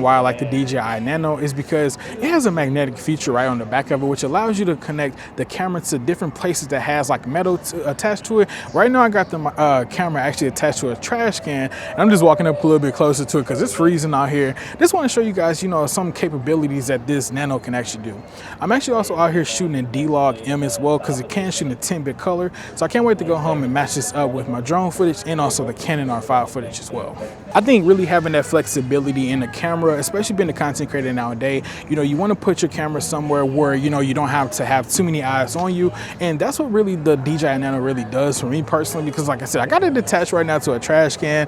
why I like the DJI Nano is because it has a magnetic feature right on the back of it, which allows you to connect the camera to different places that has like metal attached to it. Right now I got the camera actually attached to a trash can, and I'm just walking up a little bit closer to it because it's freezing out here. Just want to show you guys, you know, some capabilities that this Nano can actually do. I'm actually also out here shooting in D-Log M as well because it can shoot in a 10-bit color, so I can't wait to go home and match this up with my drone footage and also the Canon R5 footage as well. I think really having that flexibility in the camera, especially being a content creator nowadays, you know, you want to put your camera somewhere where, you know, you don't have to have too many eyes on you, and that's what really the DJI Nano really does for me personally, because like I said, I got it attached right now to a trash can.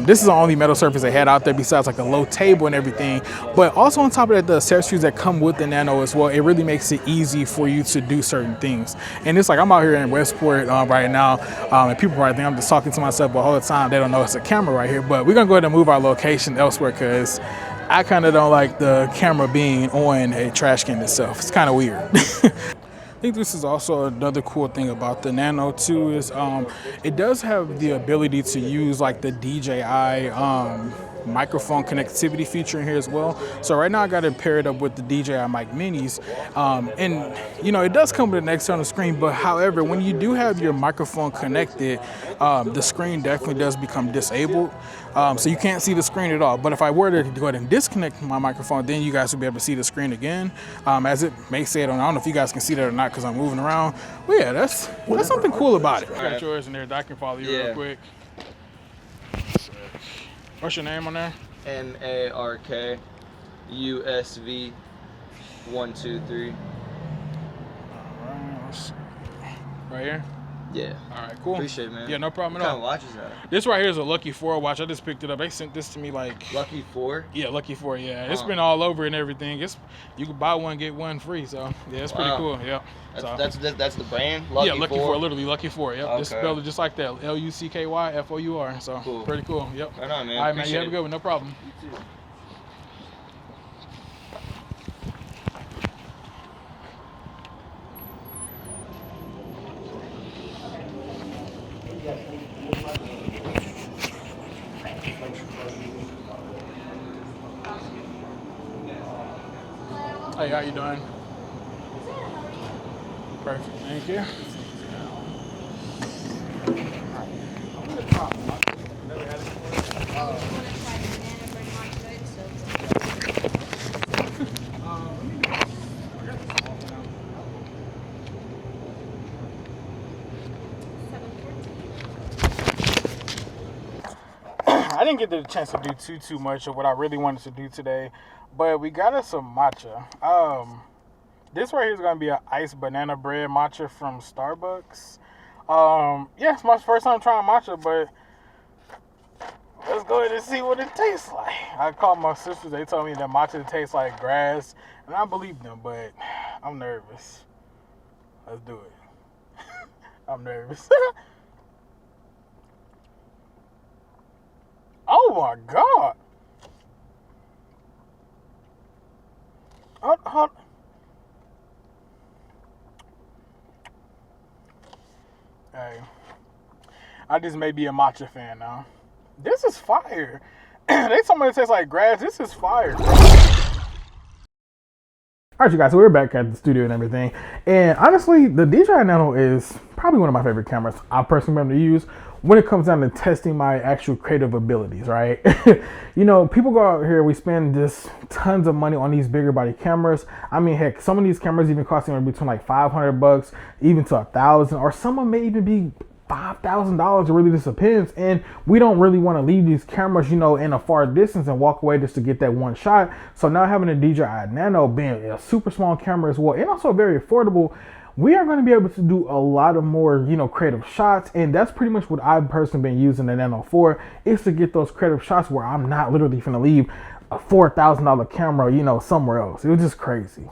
This is the only metal surface I had out there besides like a low table and everything, but also on top of that, the accessories that come with the Nano as well, it really makes it easy for you to do certain things. And it's like I'm out here in Westport right now, and people probably think I'm just talking to myself the whole time. They don't know it's a camera right here, but we're gonna go ahead and move our location elsewhere because I kind of don't like the camera being on a trash can itself. It's kind of weird. I think this is also another cool thing about the Nano too is it does have the ability to use like the DJI microphone connectivity feature in here as well. So right now I got it paired up with the DJI Mic Minis, and you know, it does come with an external screen, but however, when you do have your microphone connected, the screen definitely does become disabled, so you can't see the screen at all. But if I were to go ahead and disconnect my microphone, then you guys will be able to see the screen again, as it may say it on. I don't know if you guys can see that or not because I'm moving around, but yeah, that's something cool about it. I got yours in there that I can follow you real quick. What's your name on there? MARKUSV123. Alright, let's see. Right here? Yeah. Alright, cool. Appreciate it, man. Yeah, no problem at all. What kind of watch is that? This right here is a Lucky 4 watch. I just picked it up. They sent this to me like... Lucky 4? Yeah, Lucky 4, yeah. It's been all over and everything. You can buy one, get one free, so yeah, it's pretty cool, yeah. That's the brand? Lucky yeah, Lucky 4, literally Lucky 4, yep. Okay. It's spelled just like that, LUCKYFOUR, so cool. Pretty cool, yep. Right on, man. All right, man, you have a good one, no problem. You too. Hey, how you doing? Perfect, thank you. I didn't get the chance to do too much of what I really wanted to do today, but we got us some matcha. This right here is gonna be an iced banana bread matcha from Starbucks. Yeah, it's my first time trying matcha, but let's go ahead and see what it tastes like. I called my sisters, they told me that matcha tastes like grass, and I believe them, but I'm nervous. Let's do it. I'm nervous. Oh my God. Hey, I just may be a matcha fan now. This is fire. They told me it tastes like grass. This is fire. Alright, you guys, so we're back at the studio and everything. And honestly, the DJI Nano is probably one of my favorite cameras I personally am able to use when it comes down to testing my actual creative abilities, right? You know, people go out here, we spend just tons of money on these bigger body cameras. I mean, heck, some of these cameras even cost anywhere between like $500 even to $1,000, or some of them may even be $5,000. It really just depends. And we don't really want to leave these cameras, you know, in a far distance and walk away just to get that one shot. So now having a DJI Nano being a super small camera as well, and also very affordable, we are going to be able to do a lot of more, you know, creative shots. And that's pretty much what I've personally been using the Nano for, is to get those creative shots where I'm not literally going to leave a $4,000 camera, you know, somewhere else. It was just crazy.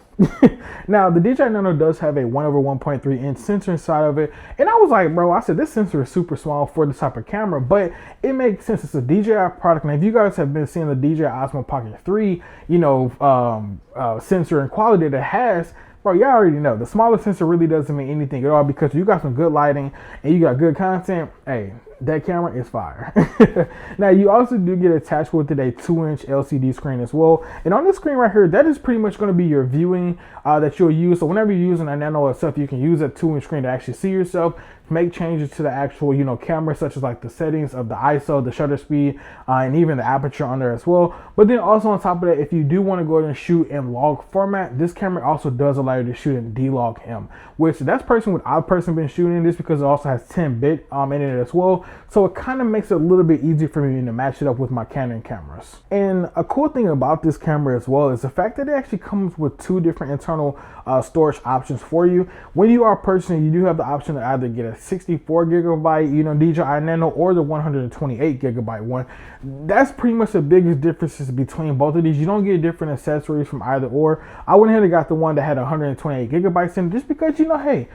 Now, the DJI Nano does have a 1/1.3 inch sensor inside of it. And I was like, bro, I said, this sensor is super small for this type of camera, but it makes sense. It's a DJI product. And if you guys have been seeing the DJI Osmo Pocket 3, you know, sensor and quality that it has, bro, y'all already know the smaller sensor really doesn't mean anything at all, because you got some good lighting and you got good content. Hey, that camera is fire. Now you also do get attached with it a 2-inch LCD screen as well, and on this screen right here, that is pretty much going to be your viewing that you'll use. So whenever you're using a Nano itself, you can use a 2-inch screen to actually see yourself, make changes to the actual, you know, camera, such as like the settings of the ISO, the shutter speed, and even the aperture on there as well. But then also on top of that, if you do want to go ahead and shoot in log format, this camera also does allow you to shoot in D-Log M, which that's what I've personally been shooting this, because it also has 10-bit in it as well. So it kind of makes it a little bit easier for me to match it up with my Canon cameras. And a cool thing about this camera as well is the fact that it actually comes with 2 different internal storage options for you. When you are purchasing, you do have the option to either get a 64 gigabyte, you know, DJI Nano, or the 128 gigabyte one. That's pretty much the biggest differences between both of these. You don't get different accessories from either or. I went ahead and got the one that had 128 gigabytes in, just because, you know, hey,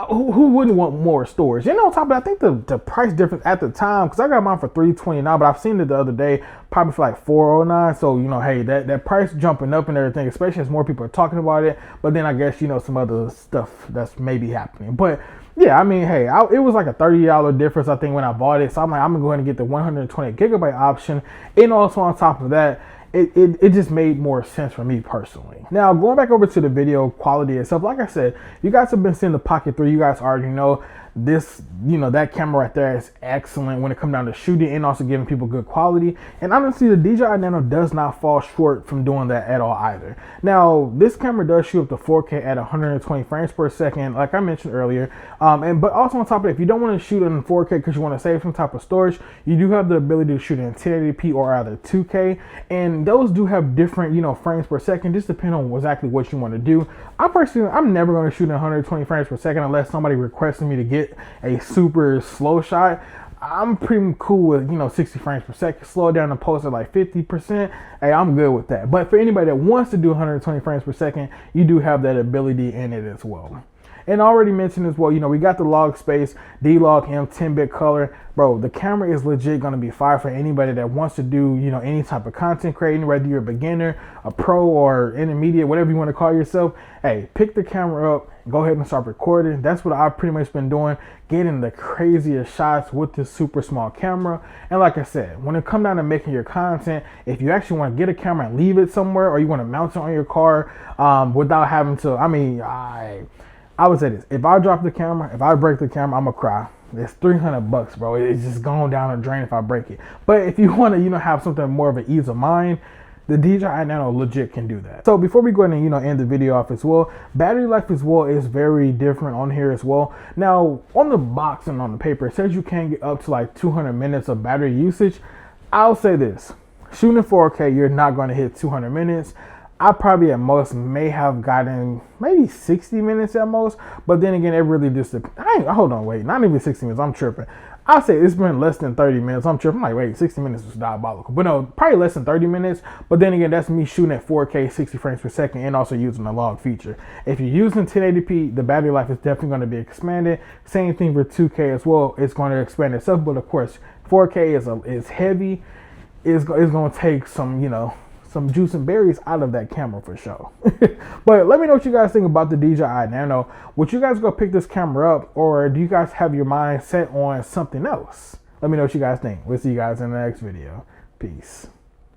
who wouldn't want more storage? And on top of that, I think the price difference at the time, because I got mine for $329, but I've seen it the other day probably for like $409. So, you know, hey, that price jumping up and everything, especially as more people are talking about it. But then I guess, you know, some other stuff that's maybe happening. But yeah, I mean, hey, it was like a $30 difference, I think, when I bought it. So I'm like, I'm gonna go ahead and get the 120 gigabyte option. And also on top of that, it just made more sense for me personally. Now, going back over to the video quality itself, like I said, you guys have been seeing the Pocket 3. You guys already know this, you know, that camera right there is excellent when it comes down to shooting and also giving people good quality. And honestly, the DJI Nano does not fall short from doing that at all either. Now, this camera does shoot up to 4K at 120 frames per second, like I mentioned earlier. But also on top of it, if you don't want to shoot it in 4K because you want to save some type of storage, you do have the ability to shoot in 1080p or either 2K. And those do have different, you know, frames per second, just depending on exactly what you want to do. I'm never going to shoot in 120 frames per second unless somebody requests me to get a super slow shot. I'm pretty cool with, you know, 60 frames per second. Slow it down and post at like 50%. Hey, I'm good with that. But for anybody that wants to do 120 frames per second, you do have that ability in it as well. And I already mentioned as well, you know, we got the log space, D-Log M, 10-bit color. Bro, the camera is legit going to be fire for anybody that wants to do, you know, any type of content creating, whether you're a beginner, a pro, or intermediate, whatever you want to call yourself. Hey, pick the camera up, go ahead and start recording. That's what I've pretty much been doing, getting the craziest shots with this super small camera. And like I said, when it comes down to making your content, if you actually want to get a camera and leave it somewhere, or you want to mount it on your car without having to, I would say this: if I drop the camera, if I break the camera, I'm gonna cry. It's $300, bro. It's just going down the drain if I break it. But if you want to, you know, have something more of an ease of mind, the DJI Nano legit can do that. So before we go ahead and, you know, end the video off as well, battery life as well is very different on here as well. Now, on the box and on the paper, it says you can get up to like 200 minutes of battery usage. I'll say this: shooting in 4K, you're not going to hit 200 minutes. I probably at most may have gotten maybe 60 minutes at most, but then again, it really just depends. Not even 60 minutes, I'm tripping. I'll say it's been less than 30 minutes, I'm tripping. I'm like, wait, 60 minutes is diabolical. But no, probably less than 30 minutes, but then again, that's me shooting at 4K, 60 frames per second, and also using the log feature. If you're using 1080p, the battery life is definitely going to be expanded. Same thing for 2K as well, it's going to expand itself, but of course, 4K is heavy. It's going to take some, you know, some juice and berries out of that camera for sure. But let me know what you guys think about the DJI Nano. Would you guys go pick this camera up, or do you guys have your mind set on something else? Let me know what you guys think. We'll see you guys in the next video. Peace.